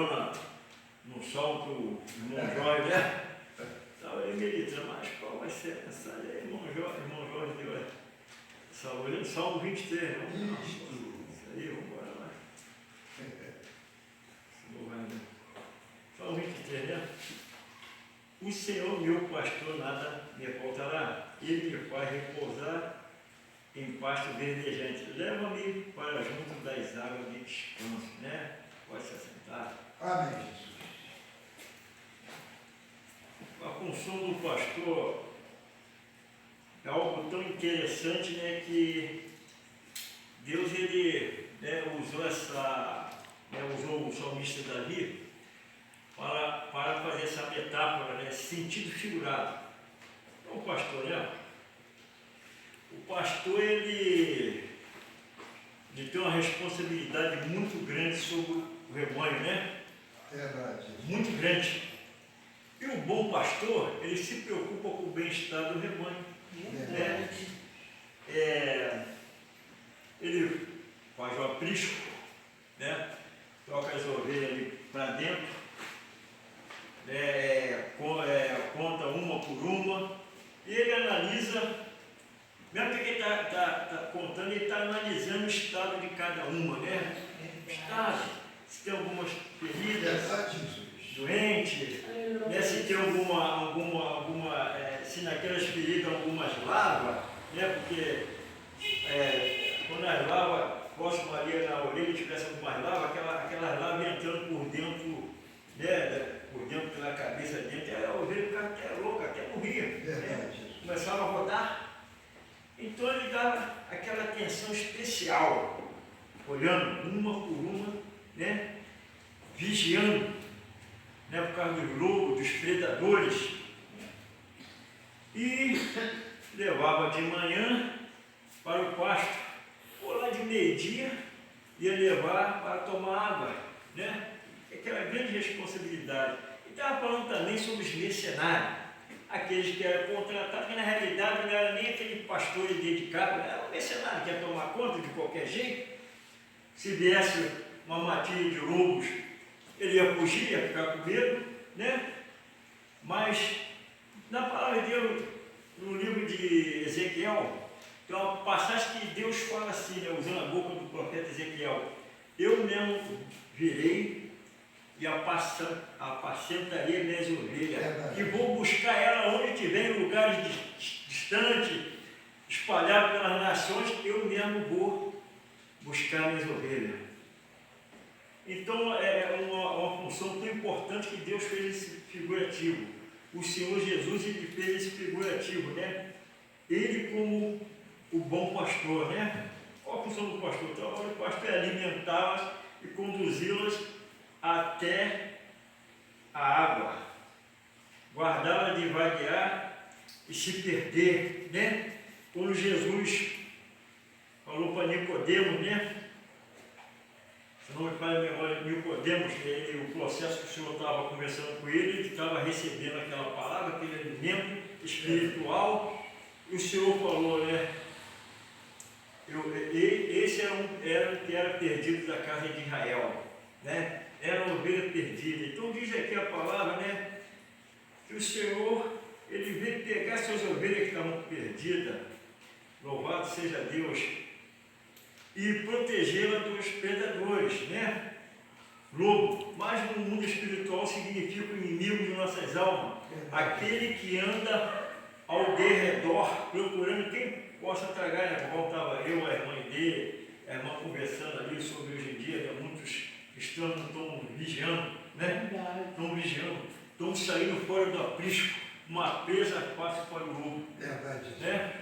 trabalhou no sol que o irmão Jorge, né? Estava aí meditando, mas qual vai ser a mensagem aí, irmão Jorge deu essa Salmo 23, não? Isso aí, vamos embora lá. Salmo 23, né? O Senhor, meu pastor, nada me faltará. Ele me faz repousar em pasto verdejante. Leva-me para junto das águas de descanso, né? Pode se assentar. Amém, Jesus. A função do pastor é algo tão interessante, né, que Deus, ele, né, usou o salmista Davi para fazer essa metáfora, né, sentido figurado. Então, o pastor, né? O pastor, ele tem uma responsabilidade muito grande sobre o rebanho, né? Verdade. Muito grande. E o bom pastor, ele se preocupa com o bem-estar do rebanho. Né? Ele faz o aprisco, né? Toca as ovelhas ali para dentro, conta uma por uma, e ele analisa, mesmo que ele está contando, ele está analisando o estado de cada uma, né? Estado, se tem algumas feridas, doentes, né? Se tem se naquelas feridas algumas lavas, né? Porque quando as lavas, próximo ali na orelha, tivesse algumas lavas, aquelas lavas entrando por dentro, né? Por dentro pela cabeça dentro, a ovelha ficava até louca, até morria. Né? Começava a rodar. Então ele dava aquela atenção especial, olhando uma por uma, né? Vigiando, né? Por causa dos lobos, dos predadores. E levava de manhã para o pasto, ou lá de meio-dia ia levar para tomar água, né? Aquela grande responsabilidade. E estava falando também sobre os mercenários, aqueles que eram contratados, que na realidade não era nem aquele pastor dedicado, era um mercenário que ia tomar conta de qualquer jeito. Se viesse uma matilha de lobos, ele ia fugir, ia ficar com medo, né? Mas na palavra de Deus, no livro de Ezequiel, tem uma passagem que Deus fala assim, né, usando a boca do profeta Ezequiel: eu mesmo virei e apacentarei minhas ovelhas, e vou buscar ela onde tiver, em lugares distantes, espalhados pelas nações, eu mesmo vou buscar minhas ovelhas. Então é uma função tão importante que Deus fez esse figurativo. O Senhor Jesus, ele fez esse figurativo, né? Ele como o bom pastor, né? Qual a função do pastor? Então, o pastor é alimentá-las e conduzi-las até a água, guardá-las de vaguear e se perder, né? Quando Jesus falou para Nicodemos, né? Se não me falha a memória, Nicodemos, o processo que o Senhor estava conversando com ele estava recebendo aquela palavra, aquele alimento espiritual, e o Senhor falou, né? Esse era o que era perdido da casa de Israel, né? Era uma ovelha perdida. Então diz aqui a palavra, né? Que o Senhor, ele veio pegar suas ovelhas que estavam perdidas, louvado seja Deus, e protegê-la dos predadores, né? Lobo, mas no mundo espiritual significa o inimigo de nossas almas, aquele que anda ao derredor, procurando quem possa tragar, né? Como estava eu, a irmã dele, a irmã conversando ali sobre hoje em dia, né? Muitos cristãos estão vigiando, né? Estão vigiando, estão saindo fora do aprisco, uma presa fácil para o lobo, né?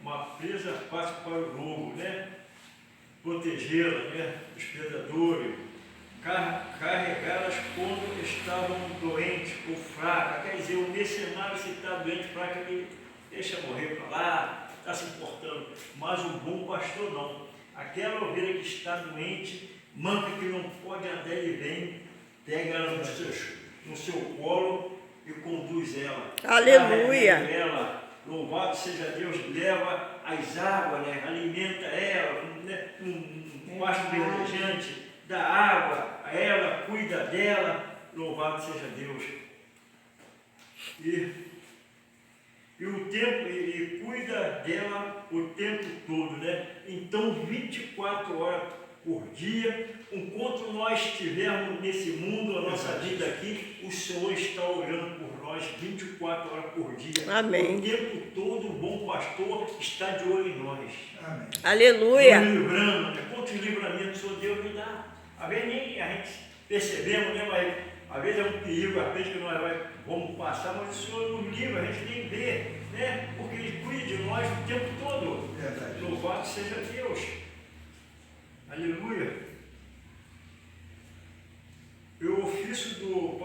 Uma presa fácil para o lobo, né? Protegê-la, né? Dos predadores, carregá-las quando estavam doentes ou fracas. Quer dizer, o mercenário, se está doente, fraco, ele deixa morrer para lá, está se importando. Mas o bom pastor não. Aquela ovelha que está doente, manca, que não pode andar, ele vem, pega ela no seu colo e conduz ela. Aleluia! Ela, louvado seja Deus, leva as águas, né? Alimenta ela, né? Um pasto verdejante, dá água a a ela, cuida dela, louvado seja Deus. E cuida dela o tempo todo, né? Então, 24 horas por dia, enquanto nós estivermos nesse mundo, a nossa vida aqui, o Senhor está olhando por nós 24 horas por dia. Amém. O tempo todo, o bom pastor está de olho em nós. Amém. Aleluia. Nos livrando, né? Quantos livramentos o Senhor Deus nos dá? Às vezes nem a gente percebemos, né? Mas às vezes é um perigo, às vezes que nós vamos passar, mas o Senhor nos livra, a gente nem vê, né? Porque Ele cuida de nós o tempo todo. Verdade. Louvado seja Deus. Aleluia. E o ofício do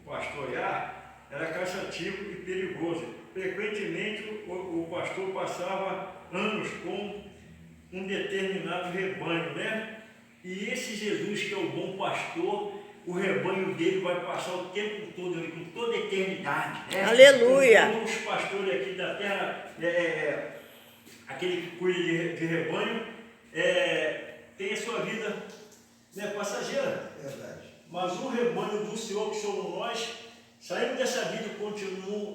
pastorear era cansativo e perigoso. Frequentemente o pastor passava anos com um determinado rebanho, né? E esse Jesus, que é o bom pastor, o rebanho dele vai passar o tempo todo ali, com toda a eternidade, né? Aleluia. Como os pastores aqui da terra, aquele que cuida de rebanho, tem a sua vida, né, passageira. Verdade. Mas o rebanho do Senhor, que somos nós, saímos dessa vida e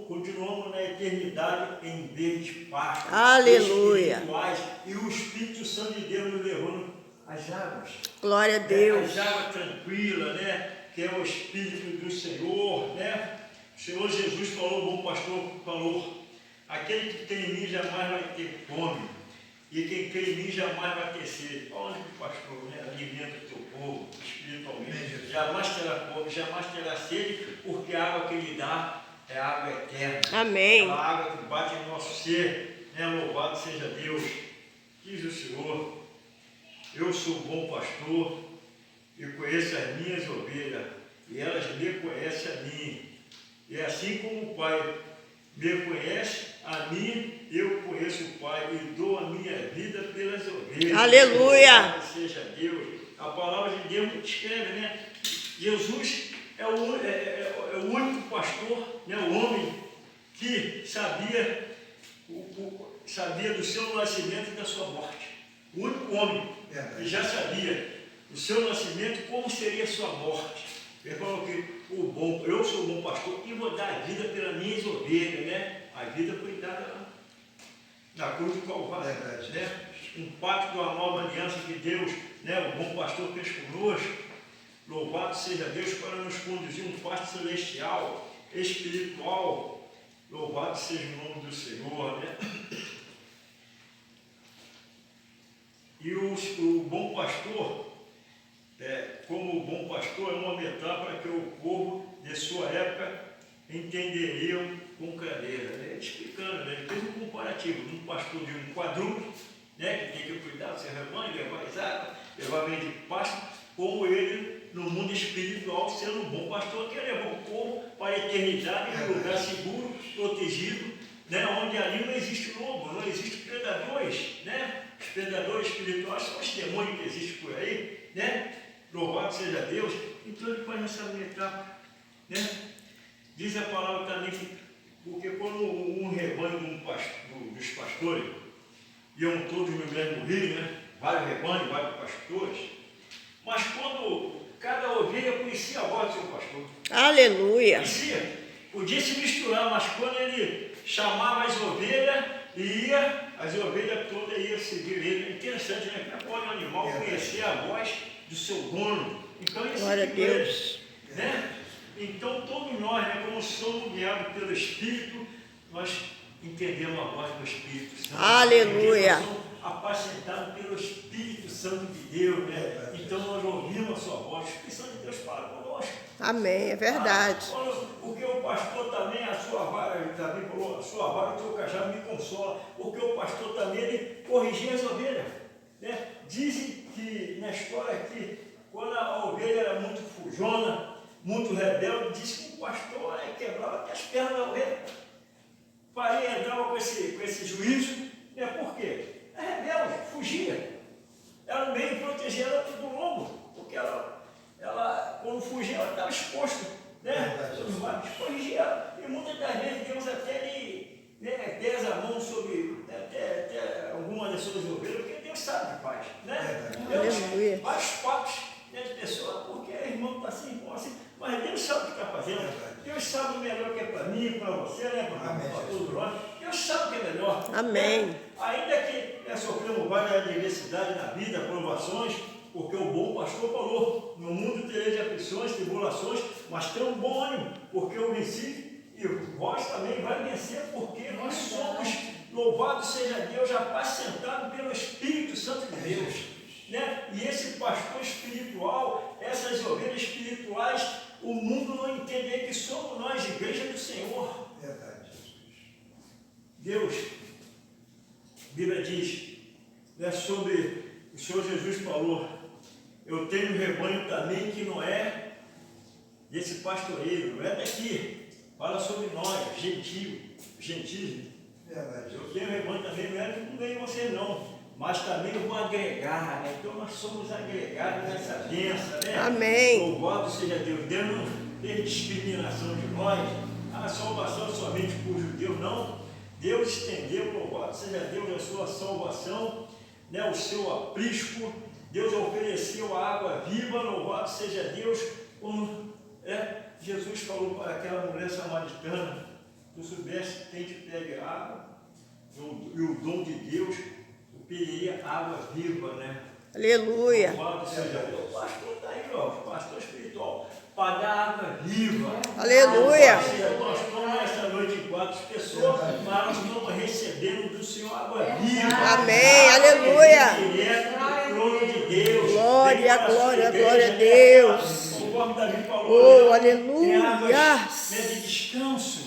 continuamos na eternidade em verdes pastos. Aleluia. Espirituais, e o Espírito Santo de Deus nos levando às águas. Glória a Deus. As águas tranquilas, né? Que é o Espírito do Senhor, né? O Senhor Jesus falou, o bom pastor falou, aquele que tem em mim jamais vai ter fome, e quem crê em mim jamais vai ter sede. Olha que o pastor, né? Alimenta o teu povo espiritualmente. Jamais terá fome, jamais terá sede, porque a água que ele dá é água eterna. Amém. Aquela água que bate em nosso ser, né? Louvado seja Deus. Diz o Senhor, eu sou o bom pastor e conheço as minhas ovelhas, e elas me conhecem a mim. E assim como o Pai me conhece a mim, eu conheço o Pai e dou a minha vida pelas ovelhas. Aleluia. Louvado seja Deus. A palavra de Deus escreve, né? Jesus é o único pastor, né? O homem que sabia do seu nascimento e da sua morte. O único homem que já sabia do seu nascimento como seria a sua morte. Ele falou que eu sou o bom pastor e vou dar a vida pelas minhas ovelhas, né? A vida foi dada na cruz do Calvário, né? Um pacto de uma nova aliança que Deus, né? O bom pastor fez conosco. Louvado seja Deus para nos conduzir um pasto celestial, espiritual. Louvado seja o nome do Senhor, né? E o bom pastor, como o bom pastor, é uma metáfora que o povo de sua época entenderiam com clareza. Né? Explicando, né? Ele fez um comparativo de um pastor de um quadrúpede, né? Que tem que cuidar do seu rebanho, levar as águas, levar meio de pasto, como ele, no mundo espiritual, sendo um bom pastor, que levou o povo para a eternidade, em um lugar seguro, protegido, né? Onde ali não existe lobo, não existe predadores, né? Os predadores espirituais são os demônios que existem por aí, né? Louvado seja Deus. Então ele faz essa metáfora, né? Diz a palavra também que, porque quando um rebanho dos pastores iam todos no mesmo rio, né? Vários rebanhos, vários pastores, mas quando cada ovelha conhecia a voz do seu pastor. Aleluia. Podia se misturar, mas quando ele chamava as ovelhas, as ovelhas todas iam seguir ele. É interessante, né? Como pode um animal conhecer a voz do seu dono? Então, isso Glória a Deus. Né? Então, todos nós, né, como somos guiados pelo Espírito, nós entendemos a voz do Espírito Santo. Aleluia. Nós somos apacentados pelo Espírito Santo de Deus, né? Então, nós ouvimos a sua voz. O Espírito Santo de Deus fala conosco. Amém, é verdade. Porque o pastor também, a sua vara, ele também falou, a sua vara, o teu cajado me consola. Porque o pastor também, ele corrigia as ovelhas. Né? Dizem que na história que quando a ovelha era muito fujona, muito rebelde, disse que o pastor quebrava até as pernas da ovelha. Faria entrava com esse juízo, né? Por quê? É rebelde, fugia. Ela meio protegia ela do lombo, porque ela quando fugia, ela estava exposta, né? Os mares corrigiam ela. E muitas das vezes Deus até pesa a mão sobre até alguma das suas ovelhas, porque Deus sabe que faz, né? Deus, vários fatos, né? assim, mas Deus sabe o que está fazendo. Deus sabe o melhor que é para mim, para você, né? Para todos nós. Deus sabe o que é melhor. Amém. Ainda que sofremos várias adversidades na vida, provações, porque o bom pastor falou, no mundo tereis aflições, tribulações, mas tenham um bom ânimo, porque eu venci e vós também vai vencer, porque nós somos, louvado seja Deus, apacentado pelo Espírito Santo de Deus. Né? E esse pastor espiritual, essas ovelhas espirituais, o mundo não entende que somos nós, igreja do Senhor. Verdade, Jesus. Deus, a Bíblia diz, né, sobre o Senhor Jesus falou, eu tenho um rebanho também que não é desse pastoreio, não é daqui. Fala sobre nós, gentis. Verdade. Eu tenho um rebanho também, não é do meio de vocês não. Mas também eu vou agregar, né? Então nós somos agregados nessa bênção, né? Amém. Louvado seja Deus. Deus não tem discriminação de nós. A salvação somente por judeus, não. Deus estendeu, louvado seja Deus, a sua salvação, né? O seu aprisco. Deus ofereceu a água viva, louvado seja Deus. Como Jesus falou para aquela mulher samaritana, tu soubesse quem te pega água, e o dom de Deus, pediria água viva, né? Aleluia. Louvado seja Deus. O pastor está aí, ó, o pastor espiritual, para dar água viva. Aleluia. Nós estamos nessa noite em 4 pessoas, mas nós estamos recebendo do Senhor água viva. Amém. Aleluia. Direto do trono de Deus. Glória, glória, glória a Deus. Conforme Davi falou, Oh, né? aleluia. Tem águas, né, de descanso.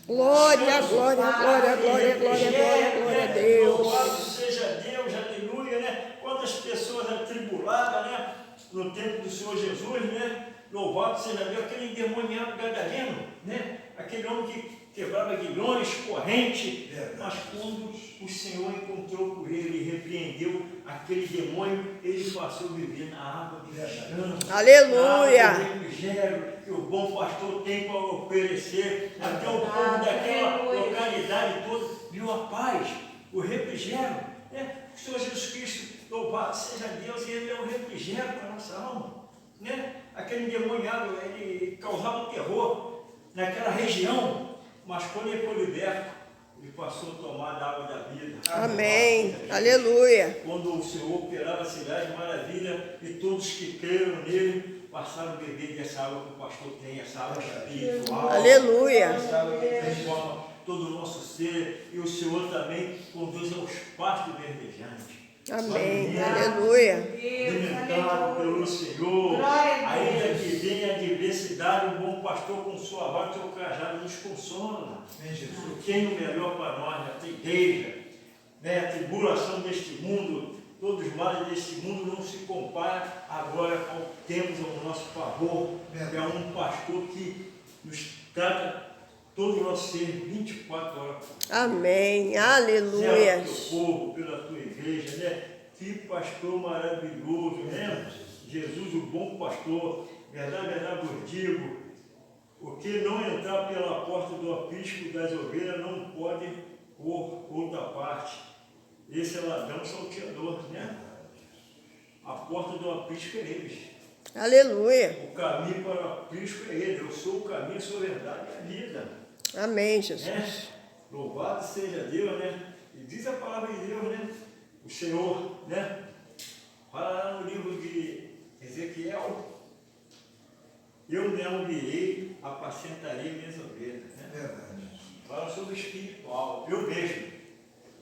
Glória, glória, glória, glória, glória, glória, glória a Deus. Louvado seja Deus, aleluia, né? Quantas pessoas atribuladas, né? No tempo do Senhor Jesus, né? Louvado seja Deus, aquele endemoniado gadareno, né? Aquele homem que quebrava guilhões, corrente, mas quando o Senhor encontrou com ele e repreendeu aquele demônio, ele passou a viver na água de descanso. Aleluia. Na água de refrigério que o bom pastor tem para oferecer. Até o povo daquela localidade toda viu a paz, o refrigério. Né? O Senhor Jesus Cristo, louvado seja Deus, ele é o refrigério para a nossa alma. Né? Aquele endemoniado, ele causava terror naquela região, mas quando ele foi liberto, ele passou a tomar da água da vida. Amém. Aleluia. Quando o Senhor operava sinais de maravilha e todos que creram nele passaram a beber dessa água que o pastor tem, essa água espiritual. Aleluia. Essa água que transforma todo o nosso ser, e o Senhor também conduz aos pastos verdejantes. Amém. Aleluia. Alimentado pelo Senhor, ainda que venha a adversidade, o bom pastor com sua vara e seu cajado nos consola. Quem o melhor para nós, nessa igreja, né? A tribulação deste mundo, todos os males deste mundo não se compara agora ao que temos ao nosso favor, que é um pastor que nos trata todo o nosso ser 24 horas por dia. Amém. Aleluia. Pelo teu povo, pela tua igreja, né? Que pastor maravilhoso, né? Jesus, o bom pastor, verdade vos digo, o que não entrar pela porta do aprisco das ovelhas não pode por outra parte. Esse é ladrão salteador, né? A porta do aprisco é ele. Aleluia. O caminho para o aprisco é ele. Eu sou o caminho, sou a verdade e a vida. Amém, Jesus. Né? Louvado seja Deus, né? E diz a palavra de Deus, né? O Senhor, né? Fala lá no livro de Ezequiel, eu mesmo virei, apacentarei minhas ovelhas. Né? Verdade. Fala sobre o espiritual, eu mesmo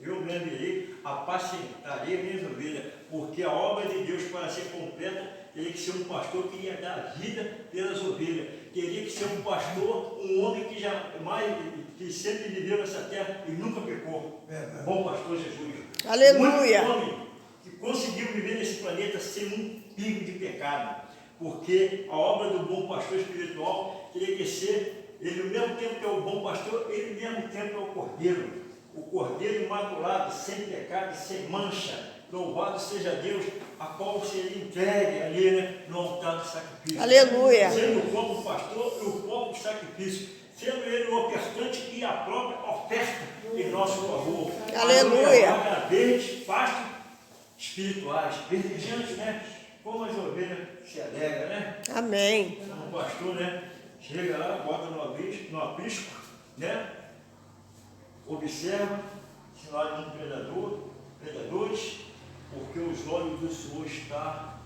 virei, apacentarei minhas ovelhas, porque a obra de Deus para ser completa teria que ser um pastor que ia dar vida pelas ovelhas, teria que ser um pastor, um homem que sempre viveu nessa terra e nunca pecou. Verdade. Bom pastor Jesus. Aleluia. Um homem que conseguiu viver nesse planeta sem um pingo de pecado, porque a obra do bom pastor espiritual teria que ser, ele ao mesmo tempo que é o bom pastor, ele ao mesmo tempo é o cordeiro imaculado, sem pecado, sem mancha. Louvado seja Deus, a qual seria entregue ali, né, no altar do sacrifício. Aleluia. Sendo o próprio pastor e o próprio sacrifício, sendo ele o ofertante e a própria oferta em nosso favor. Aleluia. Vaga verde, pastos espirituais, verdejantes, né? Como as ovelhas se alegram, né? Amém. Não um pastor, né? Chega lá, bota no aprisco, né? Observa, sinal de um predadores, porque os olhos do Senhor estão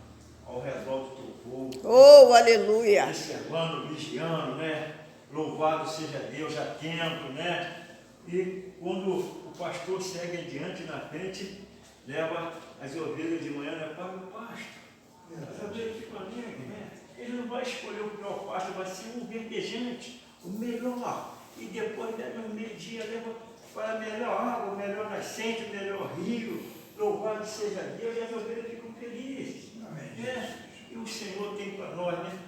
ao redor do teu povo. Oh, aleluia. Observando, vigiando, né? Louvado seja Deus, atento, né? E quando o pastor segue adiante na frente, leva as ovelhas de manhã, né, para o pasto. As ovelhas ficam alegres, né? Ele não vai escolher o pior pasto, vai ser um verdejante, o melhor. E depois, né, no meio-dia, leva para a melhor água, o melhor nascente, o melhor rio. Louvado seja Deus, e as ovelhas ficam felizes. Né? E o Senhor tem para nós, né,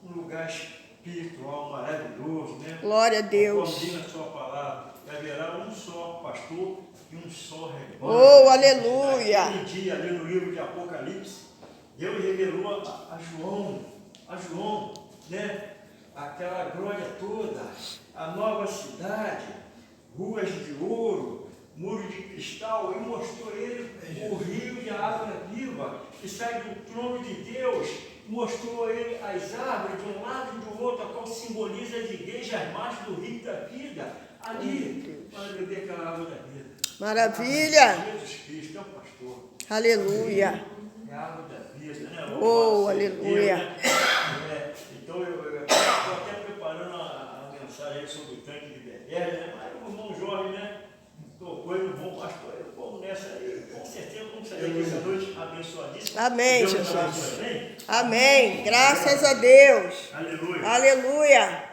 um lugar espiritual maravilhoso, né? Glória a Deus. Como diz a sua palavra, haverá um só pastor e um só rebanho. Oh, aleluia. Naquele dia, ali no livro de Apocalipse, Deus revelou a João, né? Aquela glória toda, a nova cidade, ruas de ouro, muro de cristal, e mostrou ele o rio de água viva que sai do trono de Deus. Mostrou ele as árvores de um lado e do outro, a qual simboliza as igrejas mais do rio da vida. Ali, para beber aquela água da vida. Maravilha. Jesus Cristo é o pastor. Aleluia. É a água da vida, né? Oh, aleluia. Então eu estou até preparando a mensagem sobre o tanque de Bethesda, né? Mas o irmão Jorge, né? Tocou ele, o bom pastor, vamos nessa aí. Com certeza vamos sair aqui essa noite abençoadíssima. Amém, Deus Jesus. abençoe, amém? Amém. Graças a Deus. Aleluia. Aleluia.